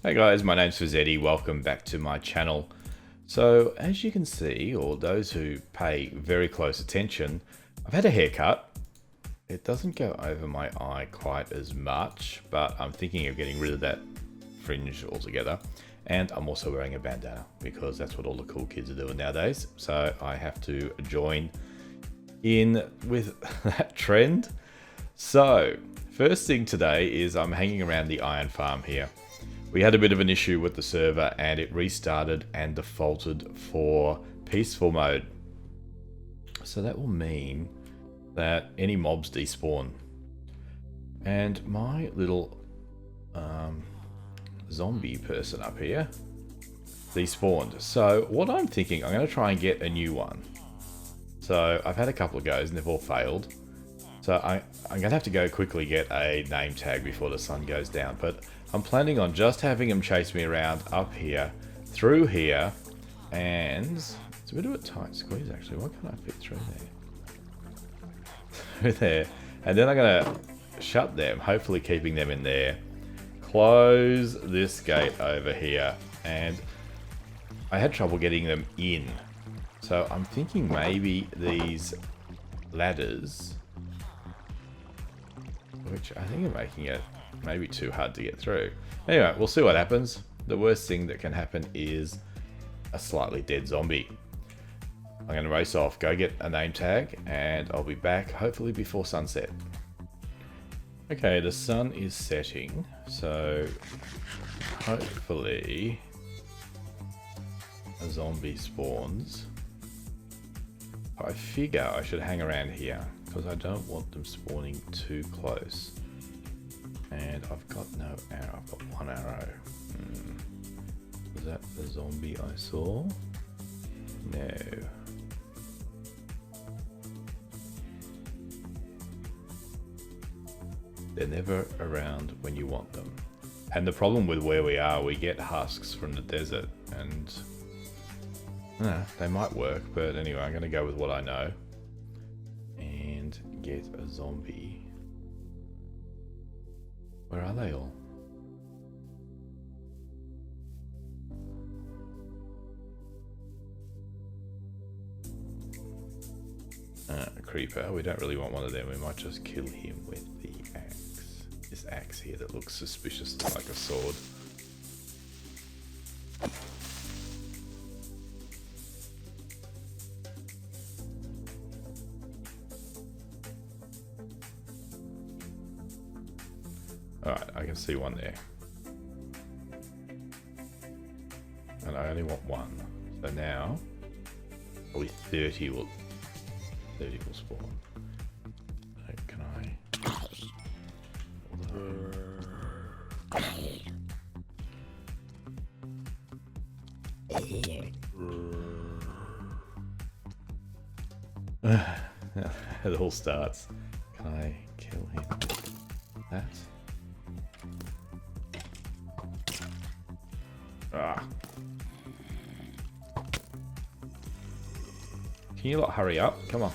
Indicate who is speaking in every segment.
Speaker 1: Hey guys, my name's Fizedi. Welcome back to my channel. So as you can see, or those who pay very close attention, I've had a haircut. It doesn't go over my eye quite as much, but I'm thinking of getting rid of that fringe altogether. And I'm also wearing a bandana because that's what all the cool kids are doing nowadays. So I have to join in with that trend. So first thing today is I'm hanging around the iron farm here. We had a bit of an issue with the server and it restarted and defaulted for peaceful mode. So that will mean that any mobs despawn. And my little zombie person up here despawned. So what I'm thinking, I'm going to try and get a new one. So I've had a couple of goes and they've all failed. So I'm going to have to go quickly get a name tag before the sun goes down. But I'm planning on just having him chase me around up here, through here, and it's a bit of a tight squeeze actually. Why can't I fit through there? Through there. And then I'm going to shut them, hopefully keeping them in there. Close this gate over here. And I had trouble getting them in. So I'm thinking maybe these ladders, which I think are making it maybe too hard to get through. Anyway, we'll see what happens. The worst thing that can happen is a slightly dead zombie. I'm going to race off, go get a name tag, and I'll be back hopefully before sunset. Okay, the sun is setting, so hopefully a zombie spawns. I figure I should hang around here because I don't want them spawning too close. And I've got no arrow, I've got one arrow. Was that the zombie I saw? No. They're never around when you want them. And the problem with where we are, we get husks from the desert and they might work, but anyway, I'm going to go with what I know and get a zombie. Where are they all? A creeper. We don't really want one of them. We might just kill him with the axe. This axe here that looks suspiciously like a sword. Alright, I can see one there. And I only want one. So now, probably 30 will spawn. So can I... It all starts. Can I kill him? That? Ah. Can you lot hurry up? Come on.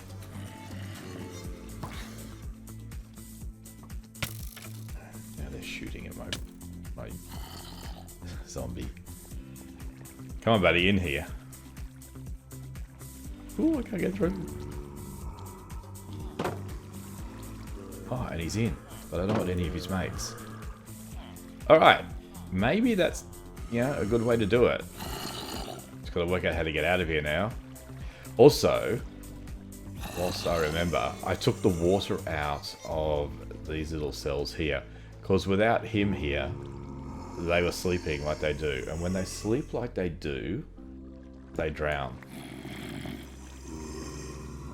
Speaker 1: Now they're shooting at my zombie. Come on, buddy, in here. Ooh, I can't get through. Oh, and he's in, but I don't want any of his mates. Alright, maybe that's a good way to do it. Just got to work out how to get out of here now. Also, whilst I remember, I took the water out of these little cells here, because without him here, they were sleeping like they do. And when they sleep like they do, they drown.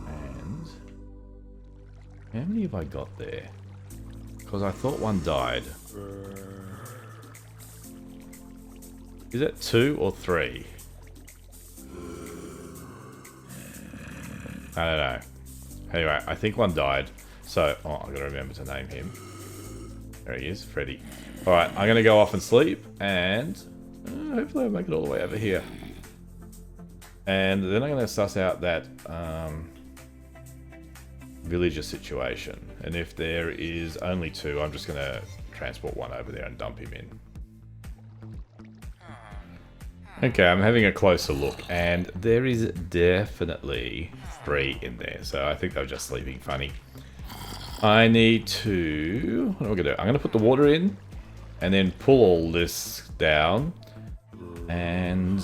Speaker 1: And how many have I got there? Because I thought one died. Is it 2 or 3? I don't know. Anyway, I think one died. So, I've got to remember to name him. There he is, Freddy. Alright, I'm going to go off and sleep. And hopefully I'll make it all the way over here. And then I'm going to suss out that villager situation. And if there is only 2, I'm just going to transport one over there and dump him in. Okay, I'm having a closer look, and there is definitely 3 in there, so I think they were just sleeping funny. I need to... What am I going to do? I'm going to put the water in, and then pull all this down, and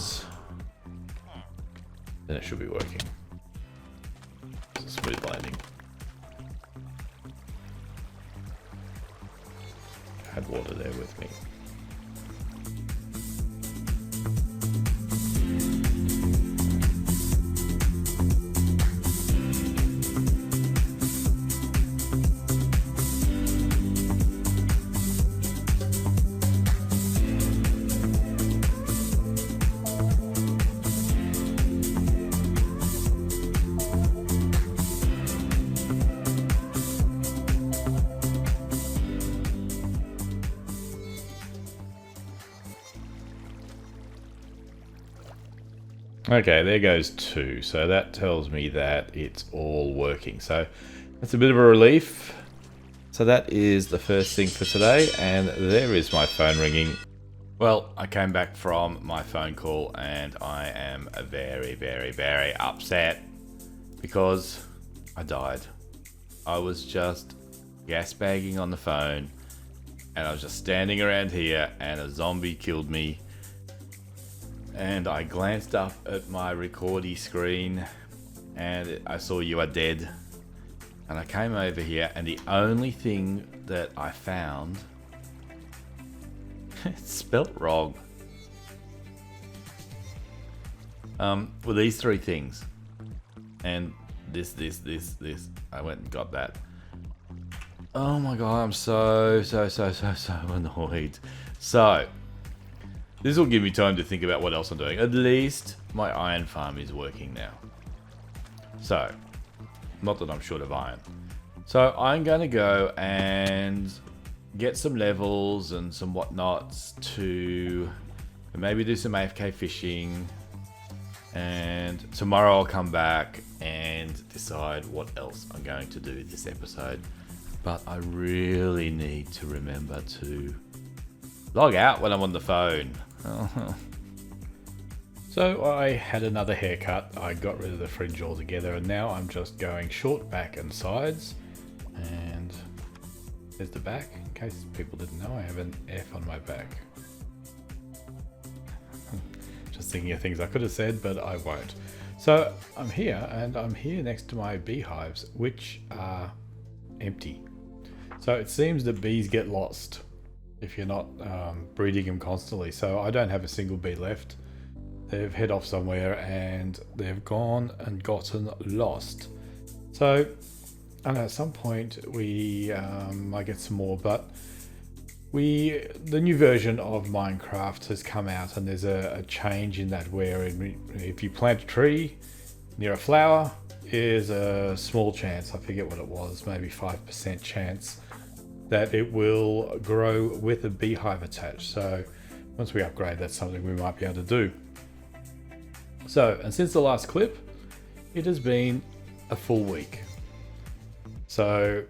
Speaker 1: then it should be working. It's a smooth landing. I had water there with me. Okay, there goes 2. So that tells me that it's all working. So that's a bit of a relief. So that is the first thing for today. And there is my phone ringing. Well, I came back from my phone call and I am very, very, very upset because I died. I was just gas bagging on the phone and I was just standing around here and a zombie killed me. And I glanced up at my recordy screen and I saw you are dead. And I came over here and the only thing that I found, it's spelt wrong. Were these 3 things. And this. I went and got that. Oh my god, I'm so annoyed. So, this will give me time to think about what else I'm doing. At least my iron farm is working now. So, not that I'm short of iron. So I'm going to go and get some levels and some whatnots to maybe do some AFK fishing. And tomorrow I'll come back and decide what else I'm going to do this episode. But I really need to remember to log out when I'm on the phone. So I had another haircut. I got rid of the fringe altogether and now I'm just going short back and sides. And there's the back. In case people didn't know, I have an F on my back. Just thinking of things I could have said, but I won't. So I'm here and I'm here next to my beehives, which are empty. So it seems that bees get lost if you're not breeding them constantly. So I don't have a single bee left. They've head off somewhere and they've gone and gotten lost. So I know at some point we might get some more, but the new version of Minecraft has come out and there's a change in that where if you plant a tree near a flower, is a small chance, I forget what it was, maybe 5% chance that it will grow with a beehive attached. So once we upgrade, that's something we might be able to do. So, and since the last clip, it has been a full week. So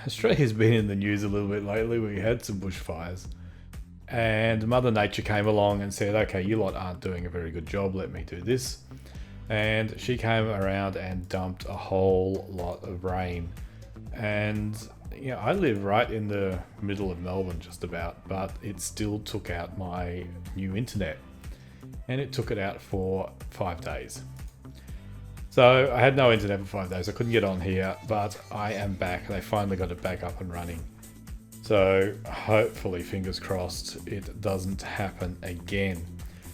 Speaker 1: Australia's been in the news a little bit lately. We had some bushfires and Mother Nature came along and said, okay, you lot aren't doing a very good job, let me do this. And she came around and dumped a whole lot of rain. And you know, I live right in the middle of Melbourne just about, but it still took out my new internet. And it took it out for 5 days. So I had no internet for 5 days. I couldn't get on here, but I am back and I finally got it back up and running. So hopefully, fingers crossed, it doesn't happen again.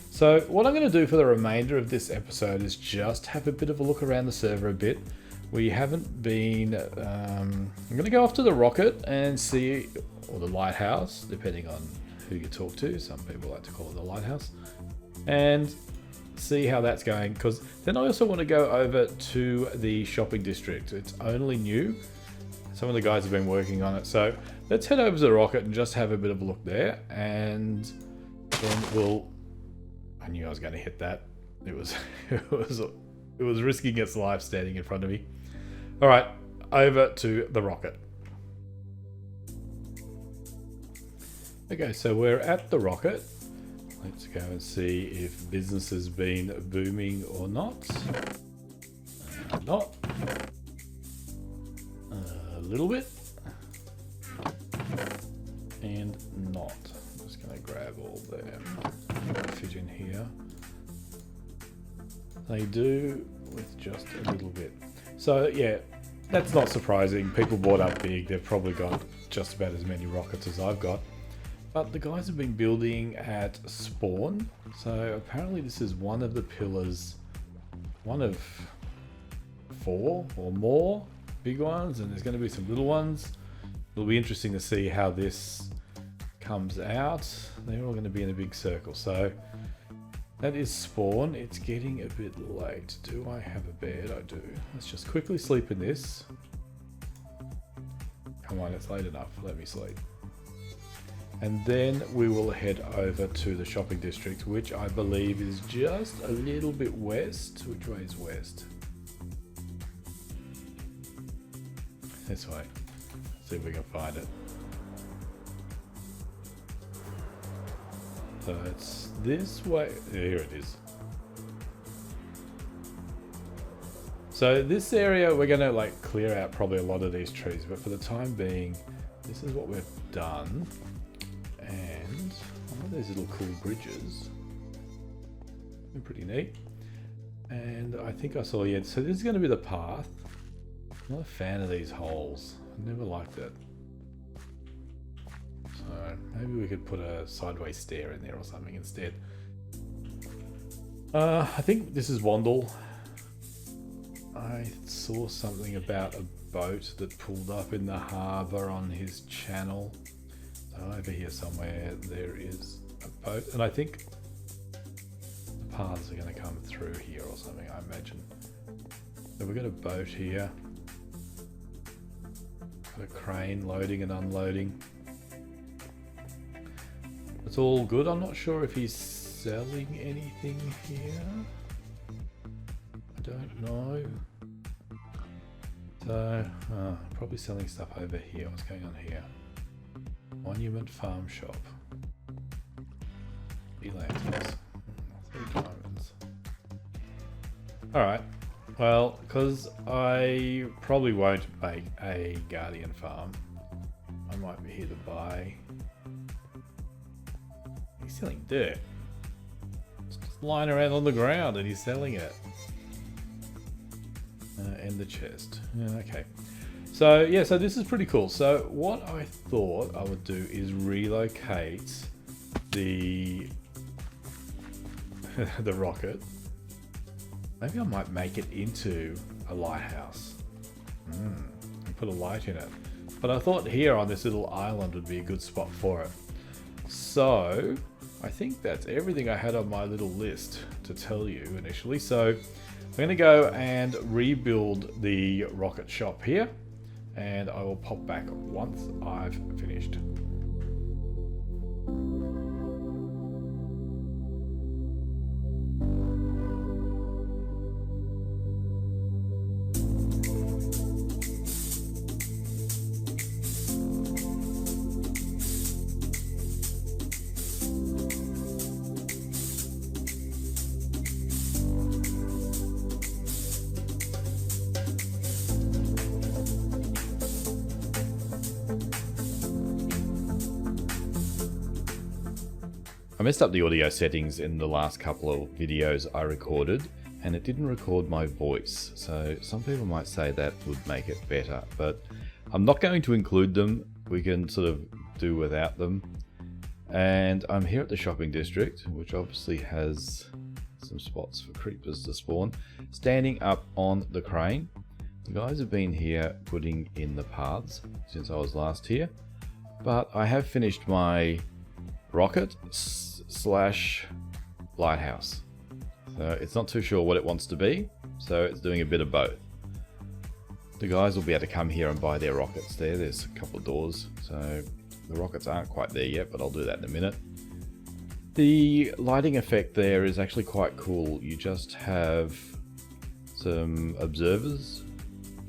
Speaker 1: So what I'm going to do for the remainder of this episode is just have a bit of a look around the server a bit. We haven't been, I'm going to go off to the rocket and see, or the lighthouse, depending on who you talk to. Some people like to call it the lighthouse. And see how that's going, because then I also want to go over to the shopping district. It's only new. Some of the guys have been working on it. So let's head over to the rocket and just have a bit of a look there. And then I knew I was going to hit that. It was risking its life standing in front of me. All right, over to the rocket. Okay, so we're at the rocket. Let's go and see if business has been booming or not. Not. A little bit. And not. I'm just going to grab all them. Fit in here. They do with just a little bit. So yeah, that's not surprising. People bought up big. They've probably got just about as many rockets as I've got. But the guys have been building at spawn. So apparently this is one of the pillars, one of 4 or more big ones, and there's going to be some little ones. It'll be interesting to see how this comes out. They're all going to be in a big circle. So that is spawn. It's getting a bit late. Do I have a bed? I do. Let's just quickly sleep in this. Come on, it's late enough. Let me sleep. And then we will head over to the shopping district, which I believe is just a little bit west. Which way is west? This way. See if we can find it. So it's this way. Here it is. So this area, we're going to like clear out probably a lot of these trees, but for the time being, this is what we've done. And one of these little cool bridges. They're pretty neat. And I think I saw, yeah, so this is going to be the path. I'm not a fan of these holes. I never liked it. So maybe we could put a sideways stair in there or something instead. I think this is Wandle. I saw something about a boat that pulled up in the harbour on his channel. So over here somewhere there is a boat, and I think the paths are going to come through here or something, I imagine. So we've got a boat here. Got a crane loading and unloading. It's all good. I'm not sure if he's selling anything here. I don't know. So, probably selling stuff over here. What's going on here? Monument Farm Shop. Lanterns. 3 diamonds. Alright. Well, because I probably won't make a Guardian farm, I might be here to buy. He's selling dirt. It's just lying around on the ground and he's selling it. And the chest. Yeah, okay. So yeah, so this is pretty cool. So what I thought I would do is relocate the the rocket. Maybe I might make it into a lighthouse. And put a light in it. But I thought here on this little island would be a good spot for it. So I think that's everything I had on my little list to tell you initially. So I'm going to go and rebuild the rocket shop here, and I will pop back once I've finished. I messed up the audio settings in the last couple of videos I recorded, and it didn't record my voice. So some people might say that would make it better, but I'm not going to include them. We can sort of do without them. And I'm here at the shopping district, which obviously has some spots for creepers to spawn, standing up on the crane. The guys have been here putting in the paths since I was last here, but I have finished my rocket slash lighthouse. So it's not too sure what it wants to be, so it's doing a bit of both. The guys will be able to come here and buy their rockets there. There's a couple of doors, so the rockets aren't quite there yet, but I'll do that in a minute. The lighting effect there is actually quite cool. You just have some observers.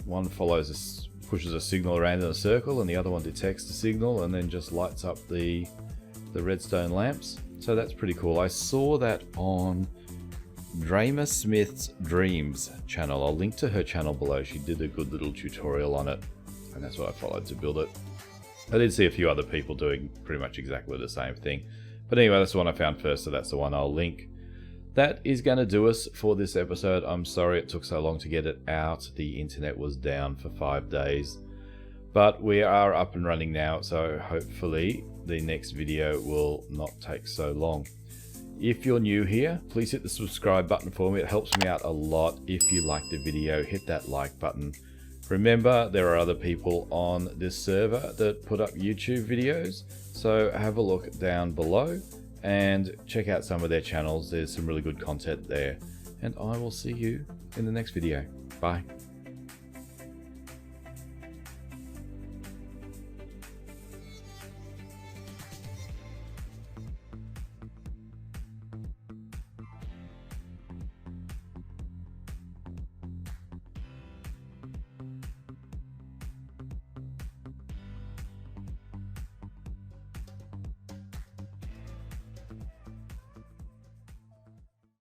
Speaker 1: One follows pushes a signal around in a circle, and the other one detects the signal and then just lights up the redstone lamps. So that's pretty cool. I saw that on Dramer Smith's Dreams channel. I'll link to her channel below. She did a good little tutorial on it, and that's what I followed to build it. I did see a few other people doing pretty much exactly the same thing. But anyway, that's the one I found first, so that's the one I'll link. That is going to do us for this episode. I'm sorry it took so long to get it out. The internet was down for 5 days. But we are up and running now, so hopefully the next video will not take so long. If you're new here, please hit the subscribe button for me. It helps me out a lot. If you like the video, hit that like button. Remember, there are other people on this server that put up YouTube videos, so have a look down below and check out some of their channels. There's some really good content there, and I will see you in the next video. Bye.